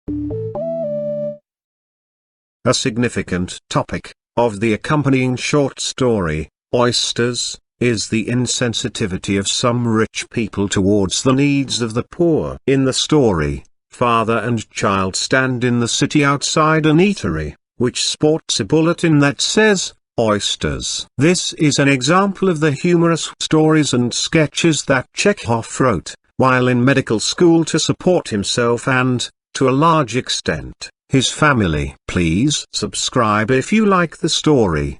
A significant topic of the accompanying short story, Oysters, is the insensitivity of some rich people towards the needs of the poor. In the story, father and child stand in the city outside an eatery, which sports a bulletin that says, Oysters. This is an example of the humorous stories and sketches that Chekhov wrote, while in medical school to support himself and, to a large extent, his family. Please subscribe if you like the story.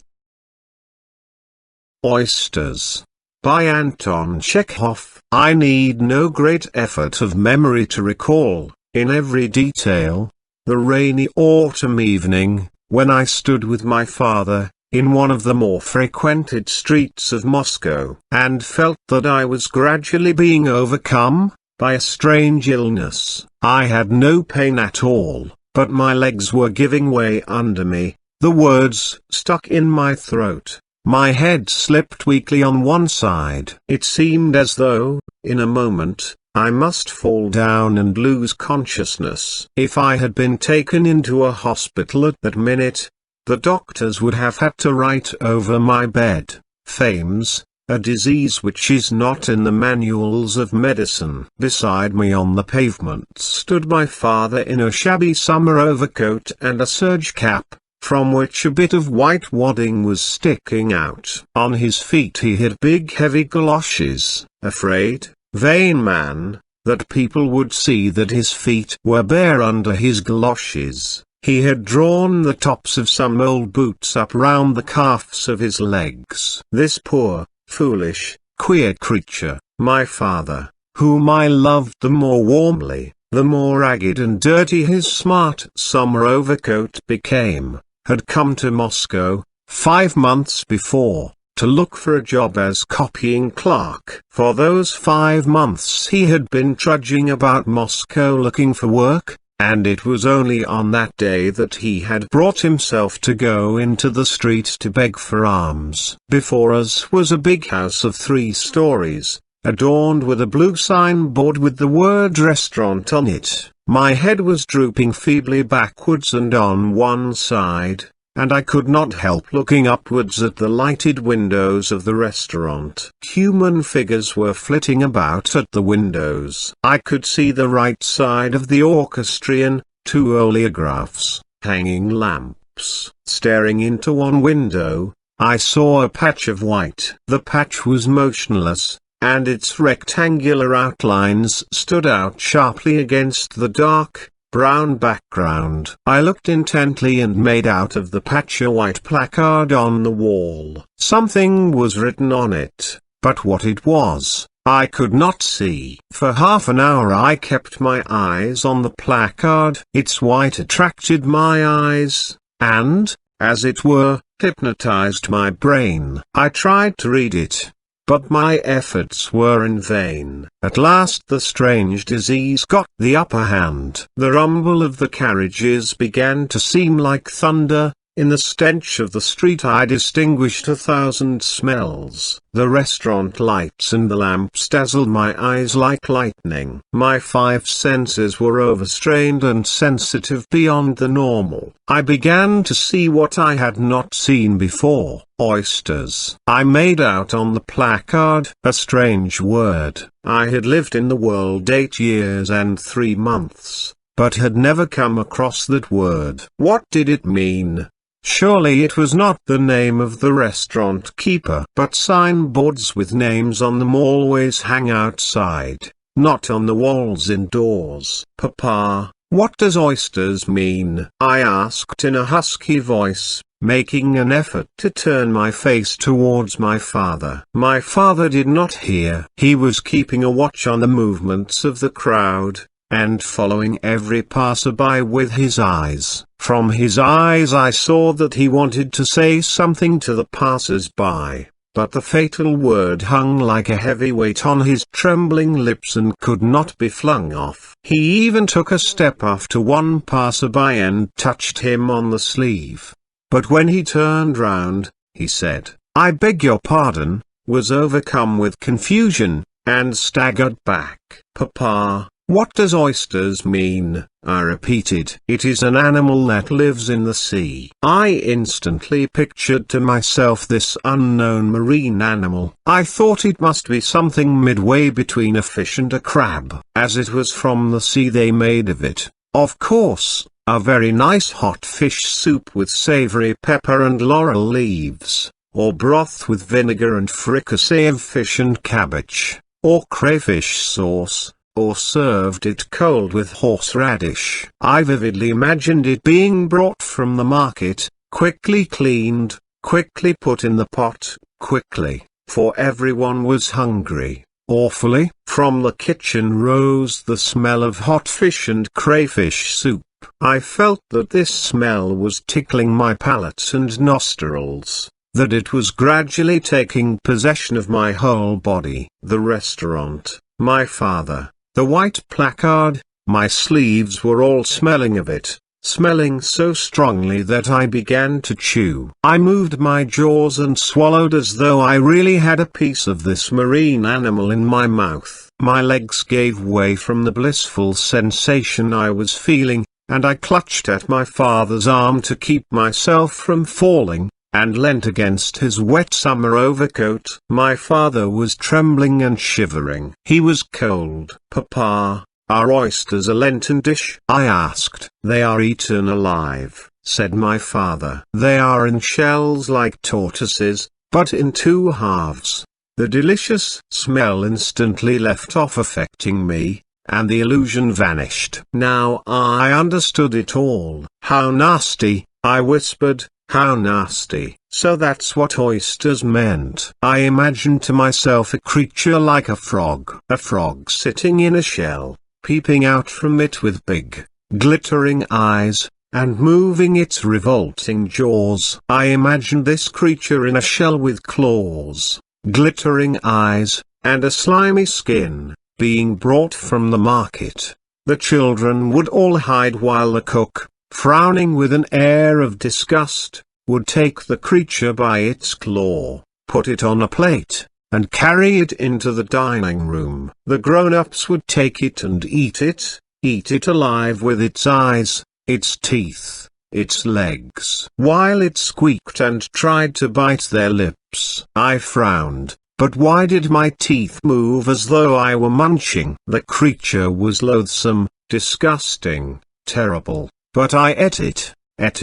Oysters. By Anton Chekhov. I need no great effort of memory to recall, in every detail, the rainy autumn evening, when I stood with my father, in one of the more frequented streets of Moscow, and felt that I was gradually being overcome by a strange illness. I had no pain at all, but my legs were giving way under me, the words stuck in my throat, my head slipped weakly on one side. It seemed as though, in a moment, I must fall down and lose consciousness. If I had been taken into a hospital at that minute, the doctors would have had to write over my bed, "Fames, a disease which is not in the manuals of medicine." Beside me on the pavement stood my father in a shabby summer overcoat and a serge cap, from which a bit of white wadding was sticking out. On his feet he had big heavy galoshes, afraid, vain man, that people would see that his feet were bare under his galoshes. He had drawn the tops of some old boots up round the calves of his legs. This poor, foolish, queer creature, my father, whom I loved the more warmly, the more ragged and dirty his smart summer overcoat became, had come to Moscow, 5 months before, to look for a job as copying clerk. For those 5 months he had been trudging about Moscow looking for work, and it was only on that day that he had brought himself to go into the street to beg for alms. Before us was a big house of 3 stories, adorned with a blue signboard with the word restaurant on it. My head was drooping feebly backwards and on one side, and I could not help looking upwards at the lighted windows of the restaurant. Human figures were flitting about at the windows. I could see the right side of the orchestrion, 2 oleographs, hanging lamps. Staring into one window, I saw a patch of white. The patch was motionless, and its rectangular outlines stood out sharply against the dark, brown background. I looked intently and made out of the patch a white placard on the wall. Something was written on it, but what it was, I could not see. For half an hour I kept my eyes on the placard. Its white attracted my eyes, and, as it were, hypnotized my brain. I tried to read it, but my efforts were in vain. At last the strange disease got the upper hand. The rumble of the carriages began to seem like thunder. In the stench of the street I distinguished 1,000 smells. The restaurant lights and the lamps dazzled my eyes like lightning. My 5 senses were overstrained and sensitive beyond the normal. I began to see what I had not seen before. Oysters. I made out on the placard a strange word. I had lived in the world 8 years and 3 months, but had never come across that word. What did it mean? Surely it was not the name of the restaurant keeper. But signboards with names on them always hang outside, not on the walls indoors. Papa, what does oysters mean? I asked in a husky voice, making an effort to turn my face towards my father. My father did not hear. He was keeping a watch on the movements of the crowd, and following every passerby with his eyes. From his eyes I saw that he wanted to say something to the passers-by, but the fatal word hung like a heavy weight on his trembling lips and could not be flung off. He even took a step after one passerby and touched him on the sleeve. But when he turned round, he said, "I beg your pardon," was overcome with confusion, and staggered back. Papa, "What does oysters mean?" I repeated. "It is an animal that lives in the sea." I instantly pictured to myself this unknown marine animal. I thought it must be something midway between a fish and a crab, as it was from the sea they made of it. Of course, a very nice hot fish soup with savory pepper and laurel leaves, or broth with vinegar and fricassee of fish and cabbage, or crayfish sauce, or served it cold with horseradish. I vividly imagined it being brought from the market, quickly cleaned, quickly put in the pot, quickly, for everyone was hungry. Awfully, from the kitchen rose the smell of hot fish and crayfish soup. I felt that this smell was tickling my palate and nostrils, that it was gradually taking possession of my whole body. The restaurant, my father, the white placard, my sleeves were all smelling of it, smelling so strongly that I began to chew. I moved my jaws and swallowed as though I really had a piece of this marine animal in my mouth. My legs gave way from the blissful sensation I was feeling, and I clutched at my father's arm to keep myself from falling, and leant against his wet summer overcoat. My father was trembling and shivering. He was cold. "Papa, are oysters a Lenten dish?" I asked. "They are eaten alive," said my father. "They are in shells like tortoises, but in two halves." The delicious smell instantly left off affecting me, and the illusion vanished. Now I understood it all. "How nasty," I whispered. "How nasty." So that's what oysters meant. I imagined to myself a creature like a frog sitting in a shell, peeping out from it with big, glittering eyes, and moving its revolting jaws. I imagined this creature in a shell with claws, glittering eyes, and a slimy skin, being brought from the market. The children would all hide while the cook, frowning with an air of disgust, would take the creature by its claw, put it on a plate, and carry it into the dining room. The grown-ups would take it and eat it alive with its eyes, its teeth, its legs. While it squeaked and tried to bite their lips. I frowned, but why did my teeth move as though I were munching? The creature was loathsome, disgusting, terrible, but I ate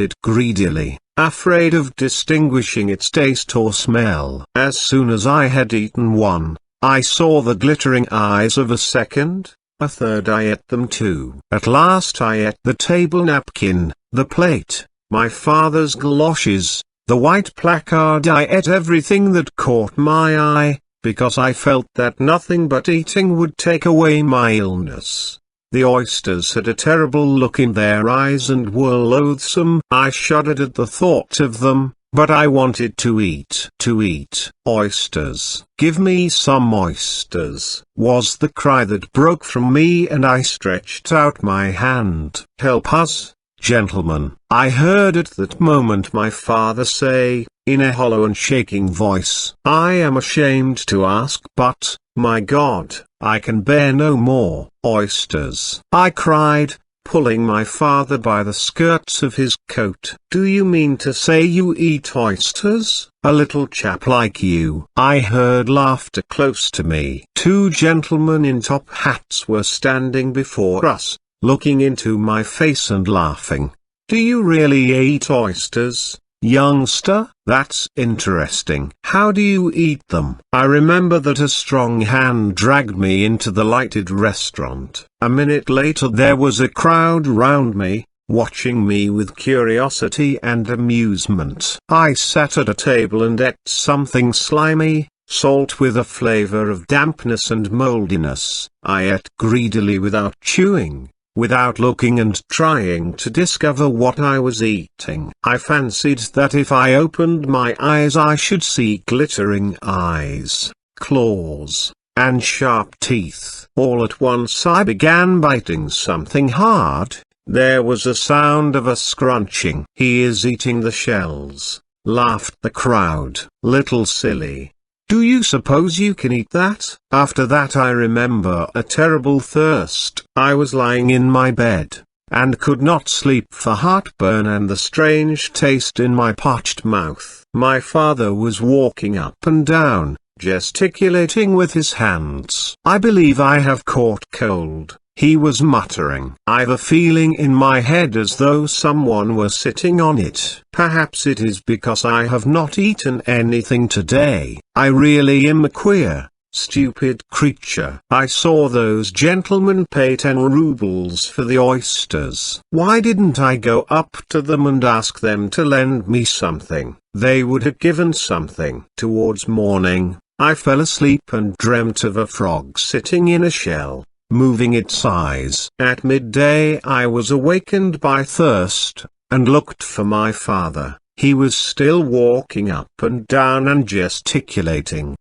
it greedily, afraid of distinguishing its taste or smell. As soon as I had eaten one, I saw the glittering eyes of a second, a third. I ate them too. At last I ate the table napkin, the plate, my father's galoshes, the white placard. I ate everything that caught my eye, because I felt that nothing but eating would take away my illness. The oysters had a terrible look in their eyes and were loathsome. I shuddered at the thought of them, but I wanted to eat. Oysters. "Give me some oysters," was the cry that broke from me, and I stretched out my hand. "Help us, gentlemen," I heard at that moment my father say, in a hollow and shaking voice. "I am ashamed to ask, but, my God, I can bear no more." "Oysters!" I cried, pulling my father by the skirts of his coat. "Do you mean to say you eat oysters? A little chap like you?" I heard laughter close to me. Two gentlemen in top hats were standing before us, looking into my face and laughing. "Do you really eat oysters, youngster? That's interesting. How do you eat them?" I remember that a strong hand dragged me into the lighted restaurant. A minute later there was a crowd round me, watching me with curiosity and amusement. I sat at a table and ate something slimy, salt with a flavor of dampness and moldiness. I ate greedily without chewing, without looking and trying to discover what I was eating. I fancied that if I opened my eyes I should see glittering eyes, claws, and sharp teeth. All at once I began biting something hard. There was a sound of a scrunching. "He is eating the shells," laughed the crowd. "Little silly. Do you suppose you can eat that? After that I remember a terrible thirst. I was lying in my bed, and could not sleep for heartburn and the strange taste in my parched mouth. My father was walking up and down, gesticulating with his hands. I believe I have caught cold, he was muttering. I've a feeling in my head as though someone were sitting on it. Perhaps it is because I have not eaten anything today. I really am a queer, stupid creature. I saw those gentlemen pay 10 rubles for the oysters. Why didn't I go up to them and ask them to lend me something? They would have given something. Towards morning, I fell asleep and dreamt of a frog sitting in a shell, moving its eyes. At midday I was awakened by thirst, and looked for my father. He was still walking up and down and gesticulating.